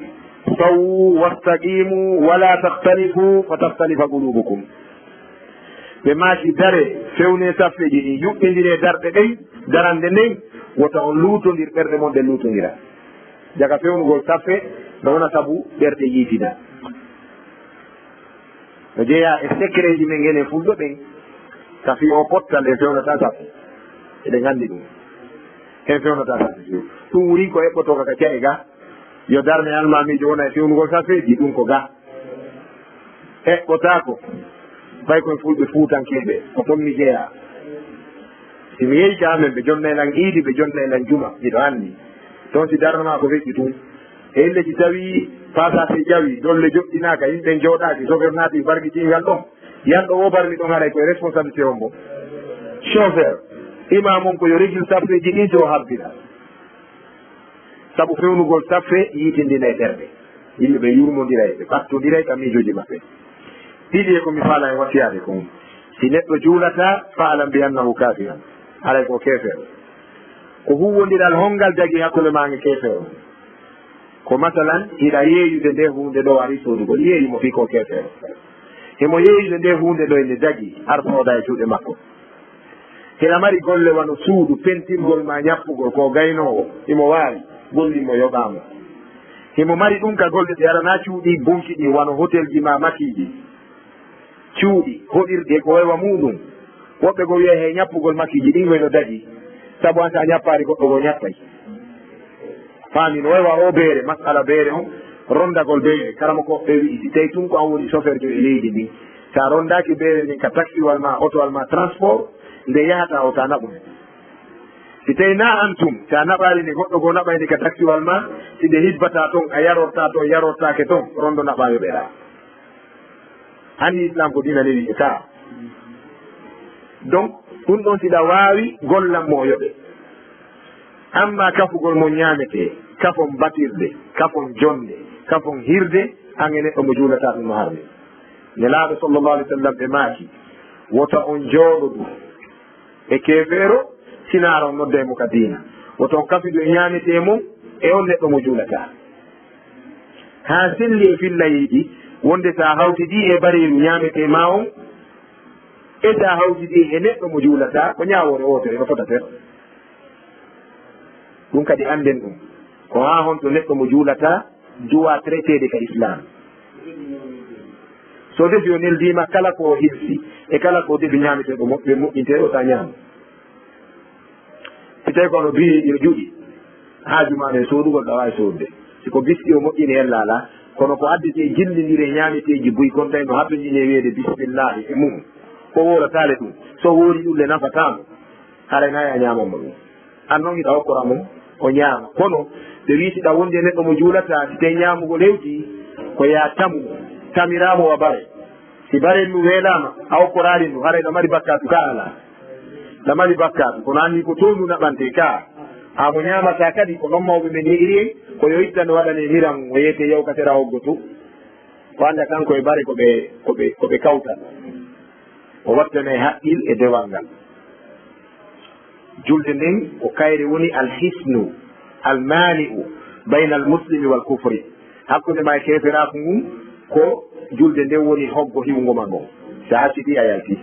sawu wastaqimu wala tahtalifu fa tahtalifa qulubukum ɓe maaki dare fewne saffeji ɗi yuɓɓidire darɗe ɗen darande nden wota on luutodir ɓerɗe mon ɗe luutodira jaga fewnugol saffe no wona sabu ɓerɗe yiitina no jeeya e secret ji men ngene fulɗo ɓen safi o pottal e fewnata saffe eɗen nganndi ɗum en fewnata saffe fi ɗum wuri ko eɓɓotoka ka caɗe ga yo darne almamijo wona e fewnugol saffeji ɗum ko ga eɓɓotako fay koye fulɓe fuutankeɓe ko toon mi jeeya si mi yeyi kamen ɓe jonnaylan iidi ɓe jonnaylan juma miɗo anndi toon si darnama ko feƴƴi tun e ille si tawi pasate ƴawi dolle joɗɗinaka yimɓe jooɗaki chauffeur naati bargitingal ɗon yanɗo wo barmi ɗon haɗay koye responsabilité o mbo chauffeur imam on ko yo régile saffeji ɗi so habbira saabu fewnugol saffe yiitindina e ɓerɗe yimɓe ɓe yurmodira e ɓe ɓattodira e kam miijoji maɓɓe ɗiɗi e komi faala e wasiyade ko si neɗɗo juulata faalam bi annahu kafiran haɗay ko kefeero ko huwodiral hongal jagui hakkude ma e kefeero ko masalan hiɗa yeeyude nde hunde ɗo ari sodugol yeeyimo fi ko kefeero himo yeeyude nde hunde ɗo ene jagui ar sooda e juuɗe makko hiɗa mari golle wano suudu pentirgol ma ñappugol ko gaynowo imo waari gollimo yoɓamo himo mari ɗum ka golle ɗe arana cuuɗi bunki ɗi wano hôtel ji ma makiɗi cuuɗi hoɗirɗi ko wewa muɗum woɓɓe go wiya he ñappugol makkiji ɗin wayno daɗi saabu an sa ñappari goɗɗo go ñappay faami no waywa o beere masala beere on rondagol beere karama ko ɓe wi'i si tawi tun ko an woni chauffeur jo e leydi ndi sa rondaki beere ndin ka taxi wal ma auto wal ma transport nde yahata o ta naɓum si tawi na an tum sa naɓali nde goɗɗo go naɓayde ka taxi wal ma si ɗe hibbata toon a yarorta toon yarortake toon rondo naɓayo ɓeɗa hani islam ko dina lewi e ka donc ɗum ɗon siɗa wawi gollanmo yoɓe amma kafugol mo ñamete kafon batirde kafon jonde kafon hirde hange neɗɗo mo juulata ɗum no harde nelaɗo sallllahu alih w sallam ɓe maaki wota on jooɗoɗu e kefeero sinara on nodda e mo ka diina wota on kafidu e ñamete mum e on neɗɗo mo juulata ha selli e fillayiɗi wonde sa hawtidi e bariru ñamete ma on e sa hawtidi e neɗɗo mo juulata ko ñawore wotere no fota ter ɗum kadi anden ɗum ko ha honto neɗɗo mo juulata duwa traitede ka islam so defi o neldima kala ko hirsi e kala ko defi ñameteɗo moɓɓe moƴƴinteɗo ta ñaama si tawi kono biri ɗi juuɗi haajumano e soodugol ɗa wawi soodde siko biski o moƴƴini hen laala kono ko addete jillidire ñameteji buy kon tawi no haɓɓeñine wiide bisimillahi e mum ko woratale ɗum so woori ɗum le nafatamo haray na ya ñamamo ɗum an noon hiɗa hokkora mum o ñaama kono ɓe wiitiɗa wonde neɗɗo mo juulata si te ñaamugo lewti ko ya tamu tamiramo wa bare si bare ndu weelama a hokkorari ndu haray ɗa mari bakkatu ka ala ɗa mari bakkatu kono anni ko to ndu naɓante ka amo ñamata kadi ko noon mawɓe men yeiri en ko yo ittane waɗane miran o yeyete yewkatera hoggotu o anda kanko e bare koɓe kawta o wattane haqqil e dewal ngal julde nden ko kayre woni alhisnu almani'u bayna almuslimi wal kufri hakkude ma e keferaku ngun ko julde nden woni hoggo hiwgo ma ngon sa hacciti a yalti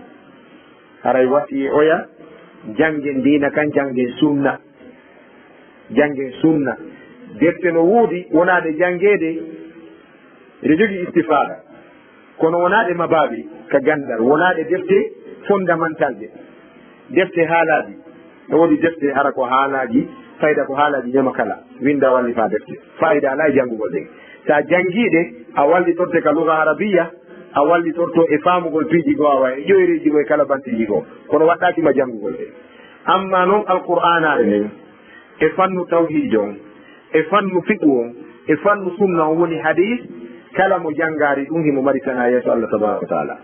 haray wasi oya jangen dina kan jangen sunna jangen sunna defte no wuudi wonade jangede ene jogui istifada kono wonade mabaɓi ka gandal wonade defte fondamental de defte haalaji no woodi defte hara ko haalaji fayda ko haalaji ñama kala winda wallifa defte fayida ala e janngugol ɗen sa jangiɗe a wallitorte ka luga arabiya a wallitorto e famugol piiji goo awa e ƴoyreji go e kala bantiji goo kono waɗɗakima janngugol ɗe amma noon alqur'anare nden e fannu tawhijo on e fannu fiqu on e fannu sunna on woni hadis kala mo janngari ɗum himo mari tan ha yeeso allah tabaraka wa taala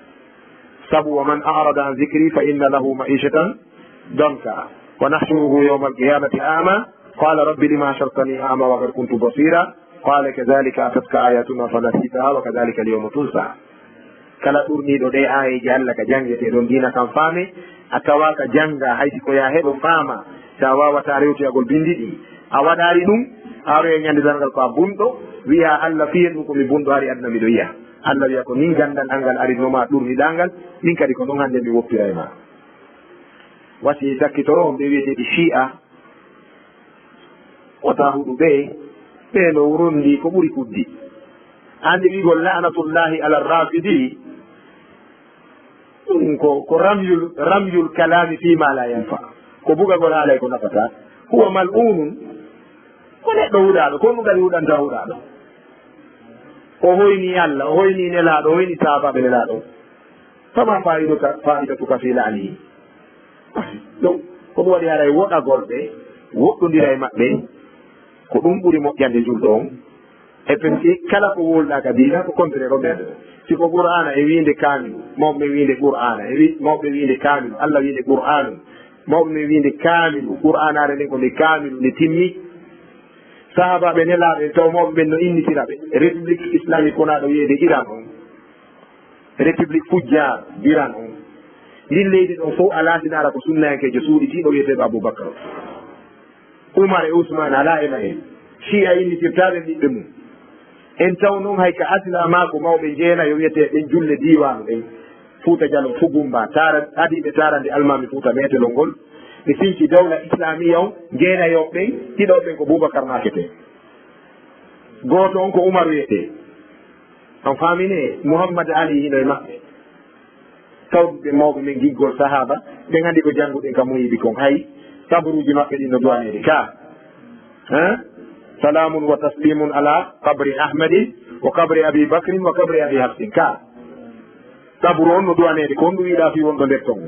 sabu wa man arada an zicri fa inna lahu maishatan donka wa nahshuruhu yawma alqiyamati ama qala rabbi lima ashartani ama wa qad kuntu basira qala kadhalika atatka ayatuna fanasitaha wa kadhalika alyawma tunsa kala ɗurniɗo ɗe ayeji allah ka jangete ɗon dina kam faame a tawa ka janga haysi ko ya heɗo faama sa wawata rewtoyagol bindi ɗi a waɗari ɗum aroye ñandidangal ko a bunɗo wiya allah fiyen ɗum komi bunɗo ari aduna miɗo yiya allah wiya ko min gandan angal arinoma ɗurniɗangal min kadi ko ɗon hande mi woppira e ma wasi sakkitoro on ɓe wiyeteɗi shi'a wota huɗu ɓe no rondi ko ɓuri kuddi andi wigol lanatullahi ala rafidi ɗum ko ramyul kalami fima la yanfa ko bugagol haalay ko nafata huwa mal'unun ko neɗɗo huɗaɗo ko ɗum kadi huɗanta huɗaɗo o hoyni allah o hoyni nelaɗo o hoyni sabaɓe nelaɗo fama fa'idatuka fi la'anihi ɗum ko ɗum waɗi haray woɗagolɓe woɗɗodira e maɓɓe ko ɗum ɓuri moƴƴande julɗo on e pensi kala ko wolɗa ka dina ko contraire o ɓerde siko qur'ana e wiinde kamilu mawɓe wiinde qur'ana mawɓe wiinde kamilu allah wiinde qur'anu mawɓe wiinde kamilu qur'anare nden ko nde kamilu nde timmi sahabaɓe nelaɓe taw mawɓe ɓen no innitiraɓe république islamique wonaɗo wiyeede iran on république fujjar iran on ndin leydi ɗon fof a laatinara ko sunnayankejo suuɗitiɗo wiyeteɗo aboubacar oumar e ousmane ala ema hen chia innitirtaɓe ɓiɓɓe mum en taw noon hay ka asila mako mawɓe jeena yo wiyete ɓen julle diwanu ɗen Fouta Diallo Fugumba adiɓe tarande almami Fouta metelol ngol ɓe sinci dawla islamia on jeenayoɓɓen ɗiɗoɓen ko Boubacar makete goto on ko Oumar wiyete on famine Mouhammad Ali hino e maɓɓe tawɓe mawɓe men giggol sahaba ɓen andi ko jannguɗen kam muyiɓi kon hay sabruji maɓɓe ɗin no duwanede ka salamun wa taslimun ala qabri ahmadin wa qabri abi bacrin wa qabri abi hafsin ka sabru on no duwanede ko on ɗum wiiɗa fi wonɗo nder ton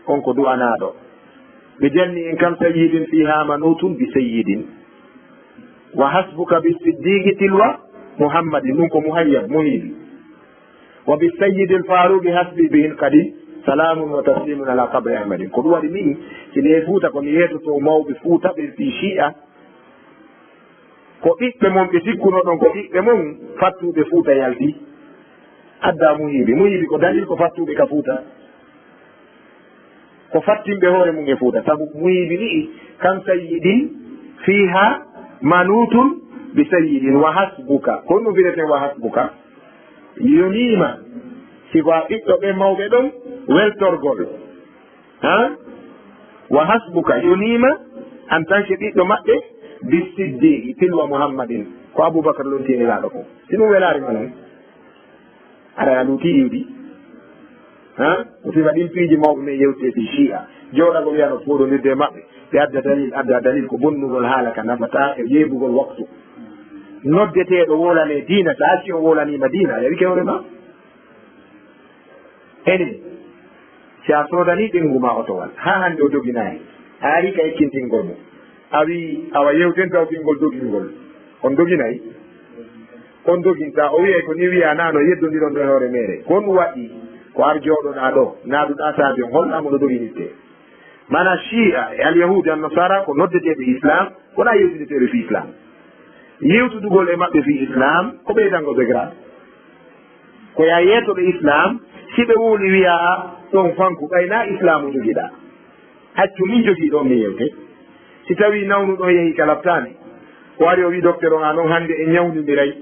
on ko du'anaɗo ɓe janni en kam sayidin fiha manutun bi sayidin wa hasbuka bi siddiqi tilwa muhammadin ɗum ko muhayyab muhibi wa bi sayidi l faruqi hasbi bihin kadi salamun wa taslimun ala qabri ahmadin ko ɗum waɗi min sine Fouta komi yetoto mawɓe Fouta ɓe fi shi'a ko ɓiɓɓe mon ɓe sikkuno ɗon ko ɓiɓɓe mon fattuɓe Fouta yalti adda muhibi ko dalil ko fattuɓe ka Fouta ko fattimɓe hoore mum e Fouta sabu muyibi ni kam sayidin fiha manutun bi sayidin wa hasbuka ko ɗum wirete wa hasbuka yonima siko a ɓiɗɗo ɓe mawɓe ɗon weltorgol wa hasbuka yonima en tant que ɓiɗɗo maɓɓe bi siddiqi tilwa muhammadin ko aboubacar lontiniraɗo ko si ɗum welarima noon aɗa a luuti iwɗi o fifa ɗin piiji mawɓe men yewteti chia jooɗago wiyano foɗonirde maɓɓe ɓe adda dalil ko bonnugol haala ka nafata e yeɓugol waktu noddeteɗo wolane diina sa acci o wolanima diina yawi kewrema eni si a sodani ɓengu ma otowal ha hande o joginayi ari ka ekkintingol mo awi awa yewten taw tingol dogingol on doginayi on doginta o wiye ko ni wiya nano yeddodiron ɗo hoore mere kon waɗi ko ar jooɗoɗa ɗo naaduɗa saabi on holɗamo ɗo doginitte mana chia e alyahudi an nasara ko noddeteɓe islam wona yewtideteɓe fi islam yewtudugol e maɓɓe fi islam ko ɓeydangoɓe grade ko ya yettoɓe islam si ɓe wuuli wiya ɗon fanku ɓayna islamu jogiɗa accu min jogiiɗo mi yewte si tawi nawnuɗo yehi ka laftani o wari o wi docteur o a noon hannde e ñawndidiray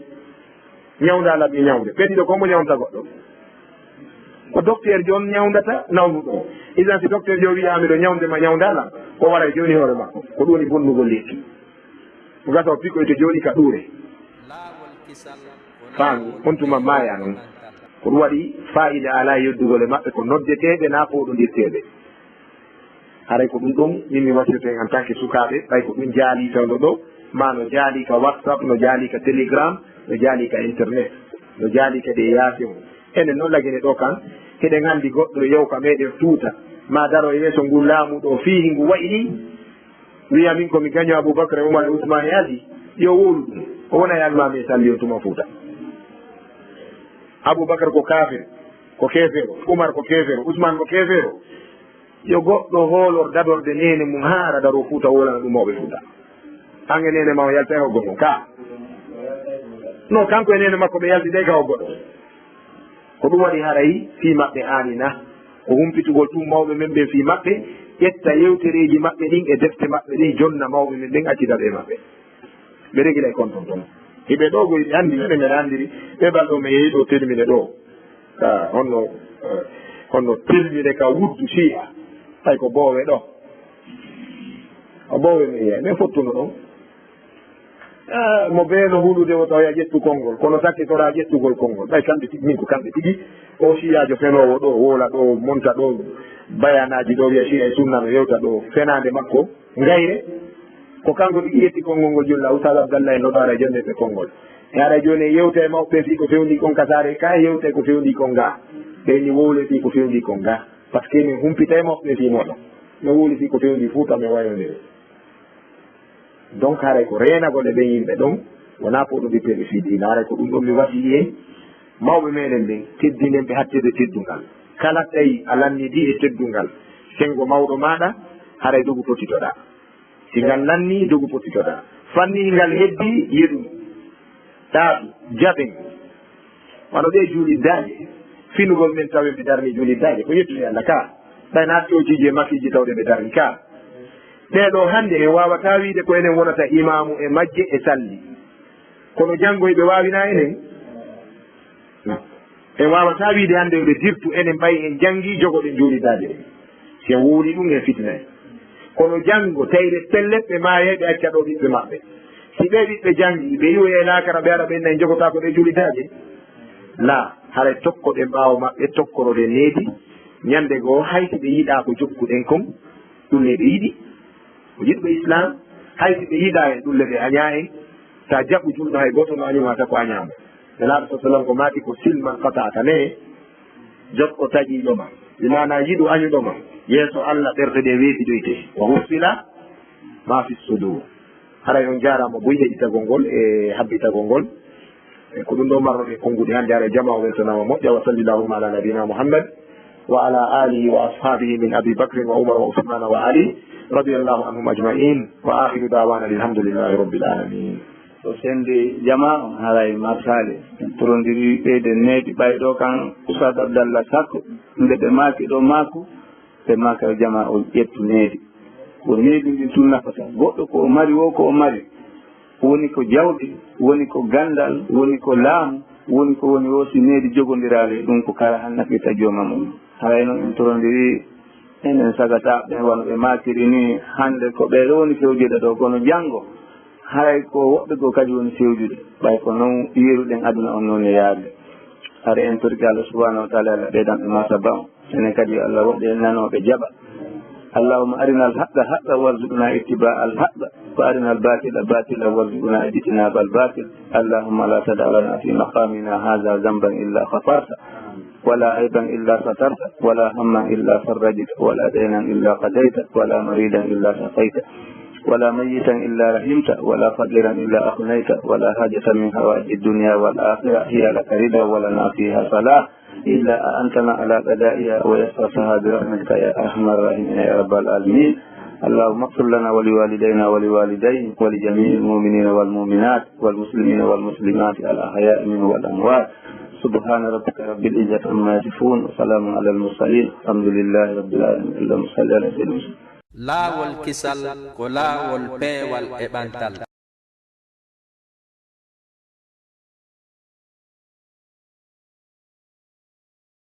ñawnda laɓi ñawde ɓendiɗo komo ñawnta goɗɗo ko docteur joni ñawdata nawnuɗo o isan si docteur jo wiyamiɗo ñawdema ñawdala o waray joni hoore makko ko ɗum woni bonnugol lekki ko gasa o pikkoyto joni ka ɗuure faandu on tuma maya noon ko ɗum waɗi fayida ala yeddugol e maɓɓe ko noddeteɓe na fooɗodirteɓe haray ko ɗum ɗum min mi wasirten en tant que sukaɓe ɓay ko ɗum jaali tawɗo ɗo ma no jaali ka whatsapp no jaali ka télégramme no jaali ka internet no jaali kadi e yaasi o enen noon lagine ɗo kan heɗen anndi goɗɗo yew ka meɗen tuuta ma daro yeeso ngu laamuɗo fihi ngu wayi ni wiya min komi gaño aboubacry oumar e ousmane e ali yo wolu ɗum o wona e almami e salli o tuma fuuta aboubacry ko kafir ko kefero oumar ko kefero ousmane ko kefero yo goɗɗo hoolor dadorde nene mum haara daro fuuta wolana ɗumoɓe fuuta hange nene ma o yalta e hoggo mum ka non kanko e nene makko ɓe yaltide ka hoggo ɗo ko ɗum waɗi haray fii maɓɓe aanina ko humpitugol ɗum mawɓe men ɓe fii maɓɓe ƴetta yewtereji maɓɓe ɗin e defte maɓɓe ɗin jonna mawɓe men ɓen accida ɓe maɓɓe ɓe regila e konton toon hiɓe ɗo goyɗi anndi mene men anndiri ɓe ɓalɗo mi yehi ɗo termine ɗo ka honno termine ka wuddu siya tay ko boowe ɗo o boowe mi yiya min fottuno ɗon mo beeno hulude o taw ya ƴettu konngol kono sakkitora ƴettugol konngol ɓay kamɓe tigi min ko kamɓe tigi o siyajo fenowo ɗo wola ɗo monta ɗo bayanaji ɗo wiya siya e sunna no yewta ɗo fenade makko gayre ko kanko tigi ƴetti konngol ngol julla oustad abdallah e noɗo ara jonnete konngol e ara joni e yewta e mawɓe fi ko fewndi kon kasare ka yewta ko fewndi kon ga ɓeyni wowle fi ko fewndi kon ga par ce que min humpita e mawɓe fi moɗo no wowli fi ko fewndi fuuta mi wayodiri donc haray ko renagol e ɓen yimɓe ɗon wona poɗodirteɓe fiiɗina haray ko ɗum ɗon mi wasi en mawɓe meɗen ɓen teddinen ɓe hattede teddungal kala tawi a lannidi e teddungal sengo mawɗo maɗa haray dogu potitoɗa si ngal lanni dogu potitoɗa fanni ngal heddi yeɗum ɗaaɓi jaɓen wano ɗe juuliddaje finugol men tawi ɓe darni juuliddaje ko yettude allah ka ɓay nattioji e makkiji tawɗe ɓe darni ka ɓeɗo hannde en wawata wiide ko enen wonata imamu e majje e salli kono janngoyɓe wawina enen en wawata wiide hannde ɓe dirtu enen ɓay en jangi jogoɗen juuliddaje ɗe si en wuuri ɗum en fitinayi kono janngo tawde pellet ɓe maaye ɓe acca ɗo ɓiɓɓe maɓɓe si ɓe ɓiɓɓe jangi ɓe yiwoy e laakara ɓe ara ɓe nayi jogota ko ɗe juuliddaje la haray tokkoɗen ɓaawo maɓɓe tokkorode needi ñande goo hay si ɓe yiɗa ko jokkuɗen kon ɗum ne ɓe yiɗi ko yiɗɓe islam hay si ɓe yiɗa e ɗulle ɓe aña en sa jaɓɓu julɗo hay goto no añumata ko añama nelaɗo sa sallam ko maati ko silman fatata ne jotko taƴiɗoma imana yiɗu añuɗoma yeeso allah ɓerde ɗe weeɗiɗoyte wa hussila ma fi sudur haray on jarama boyi heɗitagol ngol e habbitagol ngol e ko ɗum ɗo marnoɗe konnguɗe hannde ara jama o weltanama moƴƴa wa salli llahuma ala nabina mouhammad wa ala alihi wa ashabihi min abi bacrin wa umar wa usmana wa ali radiallahu anhum ajmain wa akhiru dawana alhamdulillahi rabbil alamin so sendi jama on haray marsale torondiri ɓeyde neeɗi ɓayɗo kan oustad abdallah sakko nde ɓe maaki ɗo maako ɓe maaka jama o ƴettu neeɗi ko neeɗi ndi tun nafata goɗɗo ko o mari wo ko o mari woni ko jawɗi woni ko gandal woni ko laamu woni ko woni o si neeɗi jogondirale ɗum ko kala han nafita jooma mum haray noon en torondiri enen sagata ɓen wano ɓe makiri ni hande ko ɓeɗo woni fewjuɗe ɗo kono janngo haray ko woɓɓe goo kadi woni fewjuɗe ɓay ko noon yeruɗen aduna on noon e yaarde hara en torki Allah subhanahu wa taala allah ɓeydanɓe masaba on enen kadi yo allah woɗɗe en nanoɓe jaɓa allahuma arina alhaqa haqa warzuqna ittiba alhaqa wa arina albatila batila warzuqna ijtinaba albatil allahuma la tada lana fi maqamina hadha zamban illa ghafarta ولا عيبا إلا سترت ولا هما إلا فرجت ولا دينا إلا قضيت ولا مريدا إلا شفيت ولا ميتا إلا رحمت ولا فقيرا إلا أغنيت ولا حاجة من حوائج الدنيا والآخرة هي لك رضا ولنا فيها صلاح إلا أنتنا على قضائها ويسرتها برحمتك يا أرحم الراحمين يا رب العالمين. اللهم اغفر لنا ولوالدينا ولوالديهم ولجميع المؤمنين والمؤمنات والمسلمين والمسلمات الأحياء منهم والأموات. سبحان ربك رب العزة عما يصفون وسلام على المرسلين الحمد لله رب العالمين. اللهم صل على سيدنا محمد. laawol kisal ko laawol peewal e ɓantal.